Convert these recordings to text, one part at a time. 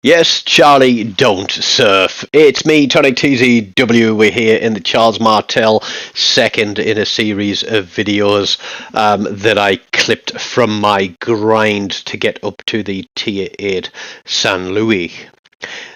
Yes, Charlie, don't surf. It's me, TONIK TZW. We're here in the Charles Martel second in a series of videos that I clipped from my grind to get up to the Tier 8 San Luis.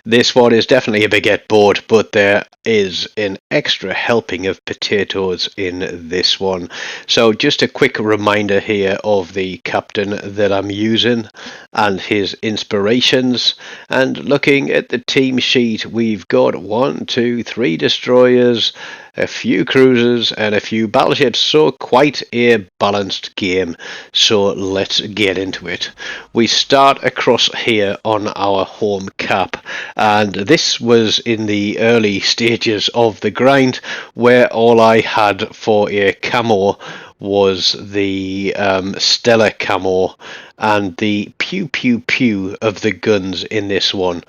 This one is definitely a baguette board, but there is an extra helping of potatoes in this one. So just a quick reminder here of the captain that I'm using and his inspirations. And looking at the team sheet, we've got 1, 2, 3 destroyers, a few cruisers and a few battleships, so quite a balanced game. So let's get into it. We start across here on our home cap, and this was in the early stages of the grind where all I had for a camo was the stellar camo, and the pew pew pew of the guns in this one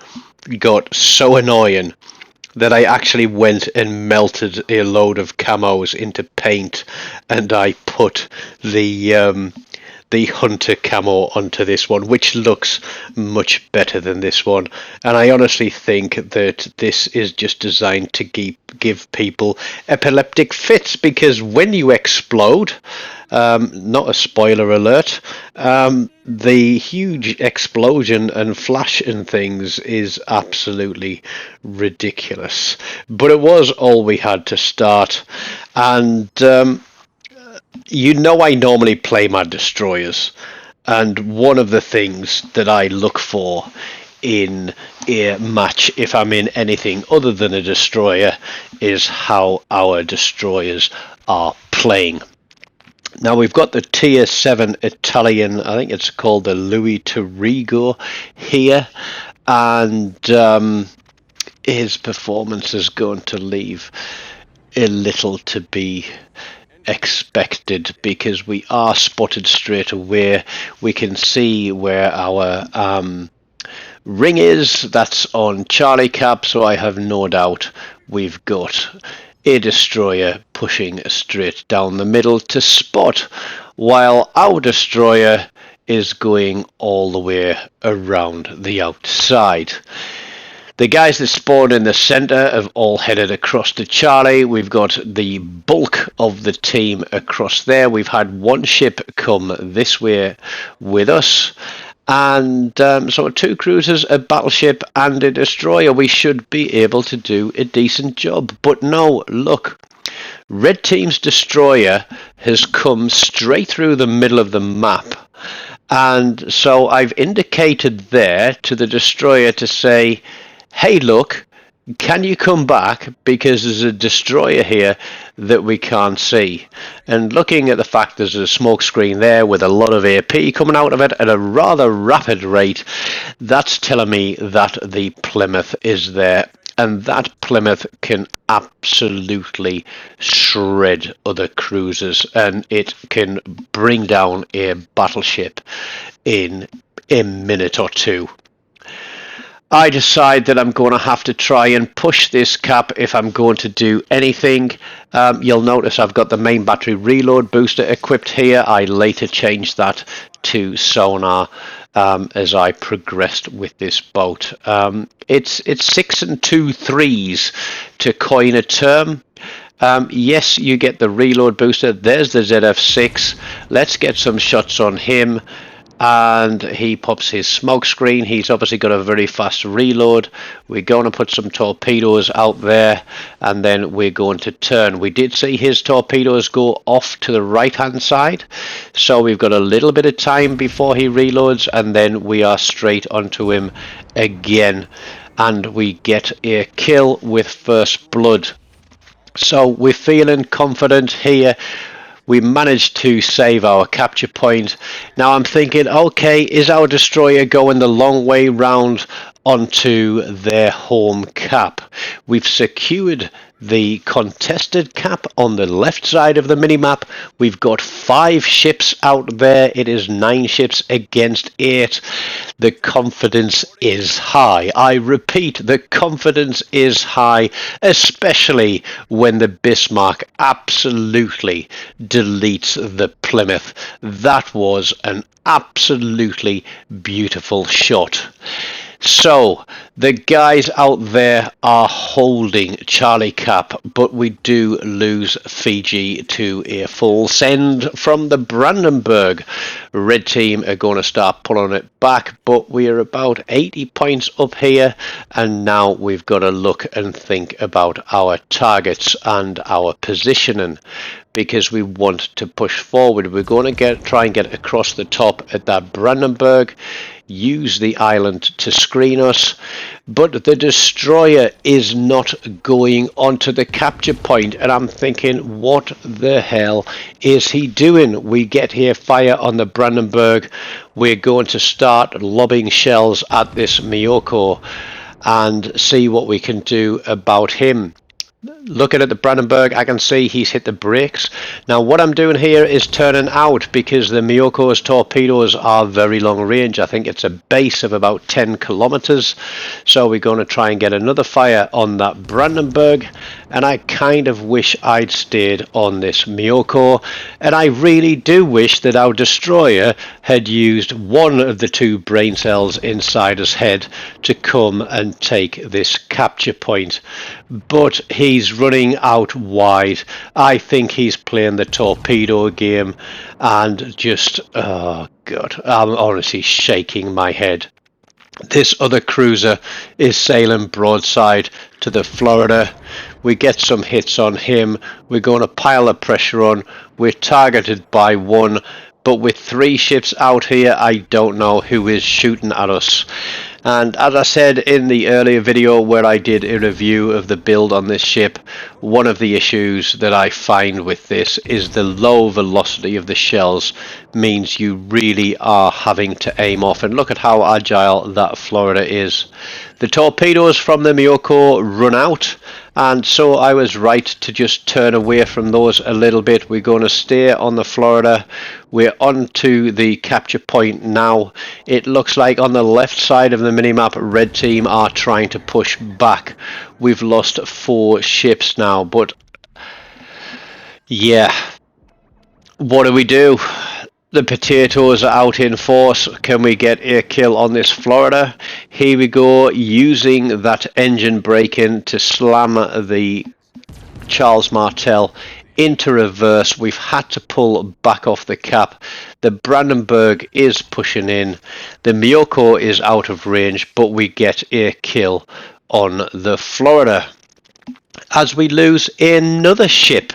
got so annoying that I actually went and melted a load of camos into paint, and I put the hunter camo onto this one, which looks much better than this one. And I honestly think that this is just designed to give people epileptic fits, because when you explode, not a spoiler alert, the huge explosion and flash and things is absolutely ridiculous. But it was all we had to start, and I normally play my destroyers, and one of the things that I look for in a match, if I'm in anything other than a destroyer, is how our destroyers are playing. Now we've got the Tier 7 Italian, I think it's called the Louis Torrigo here, and his performance is going to leave a little to be expected, because we are spotted straight away. We can see where our ring is. That's on Charlie cap, so I have no doubt we've got a destroyer pushing straight down the middle to spot, while our destroyer is going all the way around the outside. The guys that spawn in the centre have all headed across to Charlie. We've got the bulk of the team across there. We've had one ship come this way with us, and so 2 cruisers, a battleship and a destroyer. We should be able to do a decent job. But no, look, Red Team's destroyer has come straight through the middle of the map. And so I've indicated there to the destroyer to say, hey, look, can you come back, because there's a destroyer here that we can't see. And looking at the fact there's a smoke screen there with a lot of AP coming out of it at a rather rapid rate, that's telling me that the Plymouth is there, and that Plymouth can absolutely shred other cruisers, and it can bring down a battleship in a minute or two. I decide that I'm going to have to try and push this cap if I'm going to do anything. You'll notice I've got the main battery reload booster equipped here. I later changed that to sonar as I progressed with this boat. It's 6 and 2 3s to coin a term. Yes, you get the reload booster. There's the ZF6. Let's get some shots on him. And he pops his smoke screen. He's obviously got a very fast reload. We're going to put some torpedoes out there, and then we're going to turn. We did see his torpedoes go off to the right hand side, so we've got a little bit of time before he reloads, and then we are straight onto him again, and we get a kill with first blood. So we're feeling confident here. We managed to save our capture point. Now I'm thinking, okay, is our destroyer going the long way round onto their home cap? We've secured the contested cap on the left side of the minimap. We've got 5 ships out there. It is 9 ships against 8. The confidence is high. I repeat, the confidence is high, especially when the Bismarck absolutely deletes the Plymouth. That was an absolutely beautiful shot. So the guys out there are holding Charlie Cap, but we do lose Fiji to a full send from the Brandenburg. Red team are going to start pulling it back, but we are about 80 points up here, and now we've got to look and think about our targets and our positioning, because we want to push forward. We're going to try and get across the top at that Brandenburg, use the island to screen us, but the destroyer is not going onto the capture point, and I'm thinking, what the hell is he doing? We get here, fire on the Brandenburg, we're going to start lobbing shells at this Miyoko and see what we can do about him. Looking at the Brandenburg, I can see he's hit the brakes. Now what I'm doing here is turning out, because the Miyoko's torpedoes are very long range. I think it's a base of about 10 kilometers. So we're going to try and get another fire on that Brandenburg. And I kind of wish I'd stayed on this Miyoko. And I really do wish that our destroyer had used one of the two brain cells inside his head to come and take this capture point. But he's running out wide. I think he's playing the torpedo game, and just, oh god, I'm honestly shaking my head. This other cruiser is sailing broadside to the Florida. We get some hits on him. We're going to pile the pressure on. We're targeted by one, but with 3 ships out here, I don't know who is shooting at us. And as I said in the earlier video where I did a review of the build on this ship, one of the issues that I find with this is the low velocity of the shells means you really are having to aim off. And look at how agile that Florida is. The torpedoes from the Miyoko run out, and so I was right to just turn away from those a little bit. We're going to stay on the Florida. We're on to the capture point now. It looks like on the left side of the minimap, red team are trying to push back. We've lost 4 ships now, but yeah, what do we do? The potatoes are out in force. Can we get a kill on this Florida? Here we go, using that engine braking to slam the Charles Martel into reverse. We've had to pull back off the cap. The Brandenburg is pushing in. The Miyoko is out of range, but we get a kill on the Florida, as we lose another ship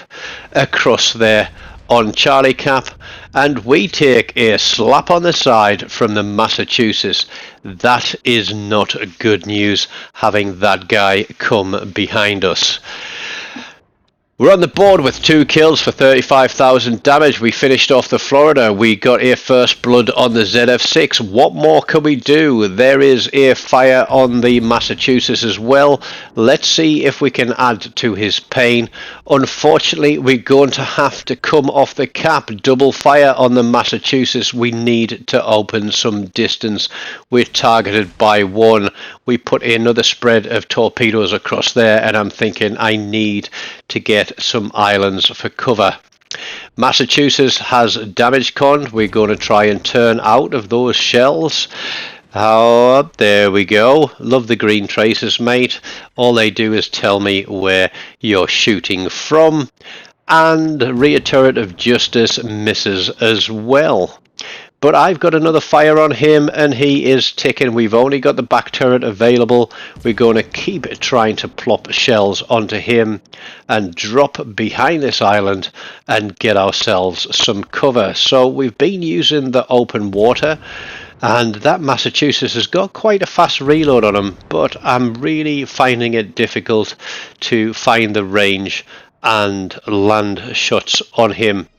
across there on Charlie Cap, and we take a slap on the side from the Massachusetts. That is not good news, having that guy come behind us. We're on the board with 2 kills for 35,000 damage. We finished off the Florida. We got a first blood on the ZF6. What more can we do? There is a fire on the Massachusetts as well. Let's see if we can add to his pain. Unfortunately, we're going to have to come off the cap. Double fire on the Massachusetts. We need to open some distance. We're targeted by 1. We put another spread of torpedoes across there, and I'm thinking I need to get some islands for cover. Massachusetts has damage con. We're going to try and turn out of those shells. Oh, there we go. Love the green traces, mate. All they do is tell me where you're shooting from. And rear turret of justice misses as well. But I've got another fire on him, and he is ticking. We've only got the back turret available. We're going to keep trying to plop shells onto him and drop behind this island and get ourselves some cover. So we've been using the open water, and that Massachusetts has got quite a fast reload on him, but I'm really finding it difficult to find the range and land shots on him.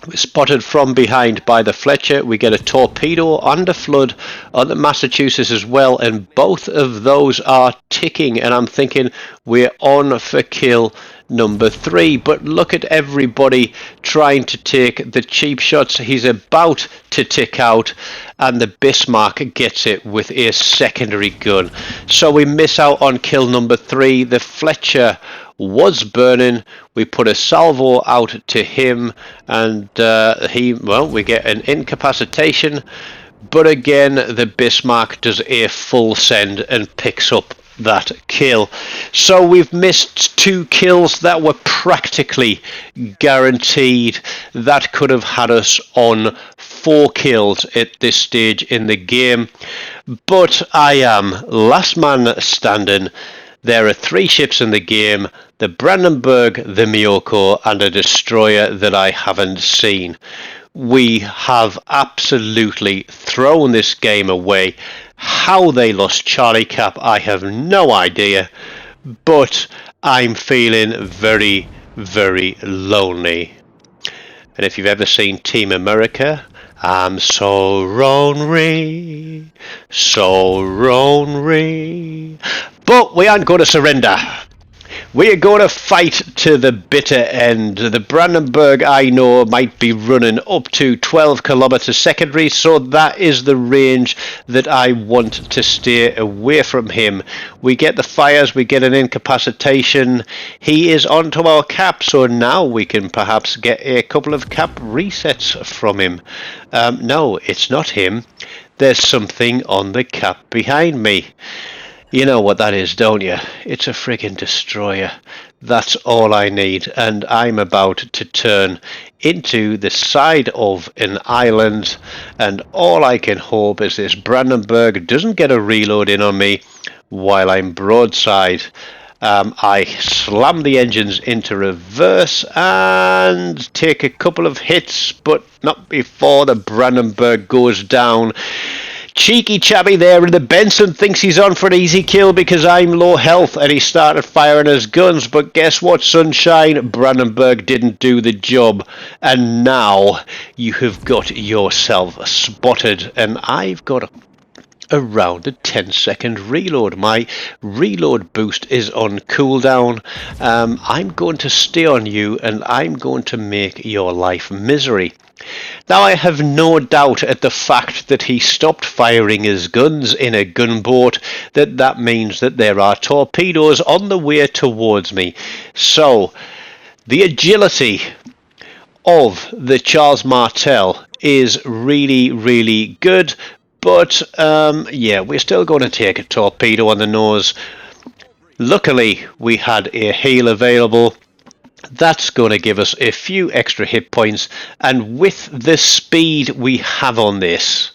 We're spotted from behind by the Fletcher. We get a torpedo and a flood on the Massachusetts as well, and both of those are ticking, and I'm thinking we're on for kill number 3. But look at everybody trying to take the cheap shots. He's about to tick out, and the Bismarck gets it with a secondary gun. So we miss out on kill number 3. The Fletcher was burning. We put a salvo out to him, and we get an incapacitation, but again the Bismarck does a full send and picks up that kill. So we've missed 2 kills that were practically guaranteed. That could have had us on 4 kills at this stage in the game, but I am last man standing. There are 3 ships in the game: the Brandenburg, the Miyoko, and a destroyer that I haven't seen. We have absolutely thrown this game away. How they lost Charlie Cap, I have no idea, but I'm feeling very, very lonely. And if you've ever seen Team America, I'm so lonely, so lonely. But we aren't going to surrender. We are going to fight to the bitter end. The Brandenburg, I know, might be running up to 12 kilometers secondary, so that is the range that I want to stay away from him. We get the fires, we get an incapacitation. He is onto our cap, so now we can perhaps get a couple of cap resets from him. No, it's not him. There's something on the cap behind me. You know what that is, don't you? It's a friggin' destroyer. That's all I need, and I'm about to turn into the side of an island, and all I can hope is this Brandenburg doesn't get a reload in on me while I'm broadside. I slam the engines into reverse and take a couple of hits, but not before the Brandenburg goes down. Cheeky chappy there, and the Benson thinks he's on for an easy kill because I'm low health, and he started firing his guns. But guess what, sunshine? Brandenburg didn't do the job, and now you have got yourself spotted, and I've got around a 10-second reload. My reload boost is on cooldown. I'm going to stay on you, and I'm going to make your life misery. Now, I have no doubt at the fact that he stopped firing his guns in a gunboat, that means that there are torpedoes on the way towards me. So the agility of the Charles Martel is really, really good, but yeah, we're still going to take a torpedo on the nose. Luckily, we had a heal available. That's going to give us a few extra hit points, and with the speed we have on this,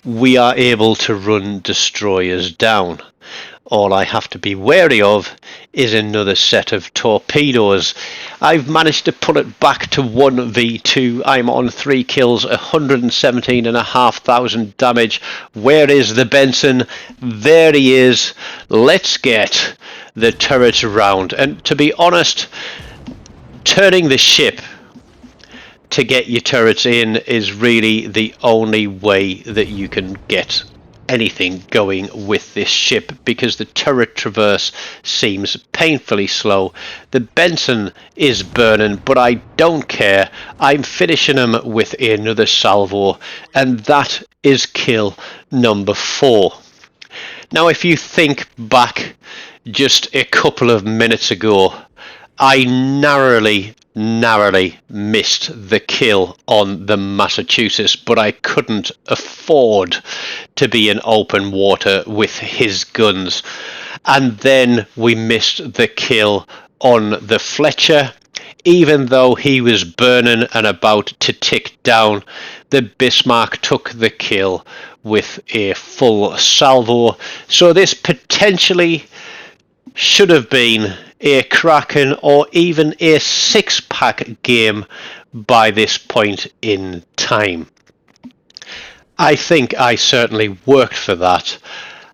we are able to run destroyers down. All I have to be wary of is another set of torpedoes. I've managed to pull it back to 1v2. I'm on 3 kills, 117,500 damage. Where is the Benson? There he is. Let's get the turrets around. And to be honest, turning the ship to get your turrets in is really the only way that you can get anything going with this ship, because the turret traverse seems painfully slow. The Benson is burning, but I don't care. I'm finishing him with another salvo, and that is kill number 4. Now, if you think back just a couple of minutes ago, I narrowly missed the kill on the Massachusetts, but I couldn't afford to be in open water with his guns. And then we missed the kill on the Fletcher. Even though he was burning and about to tick down, the Bismarck took the kill with a full salvo. So this potentially should have been a cracking or even a 6-pack game by this point in time. I think I certainly worked for that.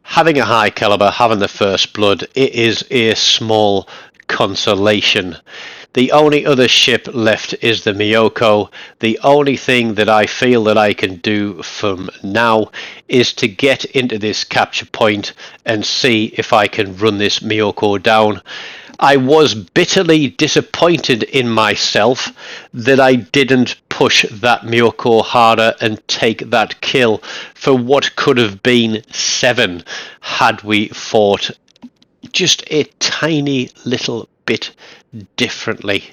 Having a high caliber, having the first blood, it is a small consolation. The only other ship left is the Miyoko. The only thing that I feel that I can do from now is to get into this capture point and see if I can run this Miyoko down. I was bitterly disappointed in myself that I didn't push that Miyoko harder and take that kill for what could have been 7 had we fought just a tiny little bit differently.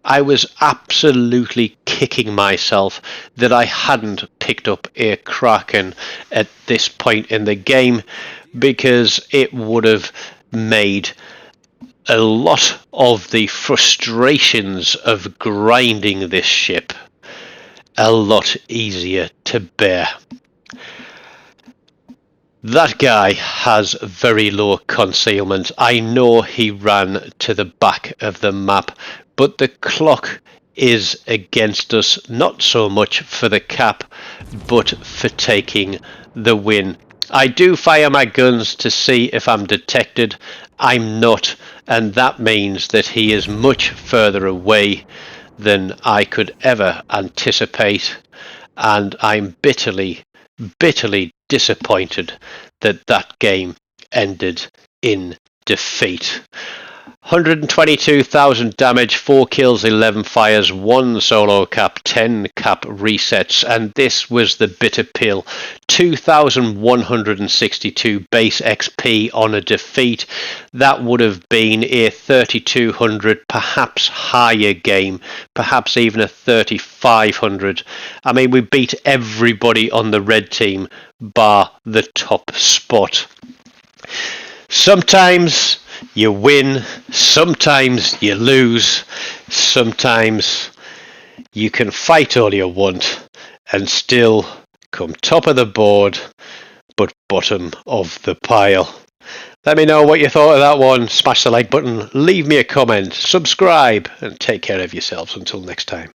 I was absolutely kicking myself that I hadn't picked up a Kraken at this point in the game, because it would have made a lot of the frustrations of grinding this ship a lot easier to bear. That guy has very low concealment. I know he ran to the back of the map, but the clock is against us, not so much for the cap, but for taking the win. I do fire my guns to see if I'm detected. I'm not, and that means that he is much further away than I could ever anticipate, and I'm bitterly disappointed that that game ended in defeat. 122,000 damage, 4 kills, 11 fires, 1 solo cap, 10 cap resets, and this was the bitter pill. 2,162 base XP on a defeat. That would have been a 3,200, perhaps higher game, perhaps even a 3,500. I mean, we beat everybody on the red team bar the top spot. Sometimes you win, sometimes you lose, sometimes you can fight all you want and still come top of the board but bottom of the pile. Let me know what you thought of that one. Smash the like button, leave me a comment, subscribe, and take care of yourselves until next time.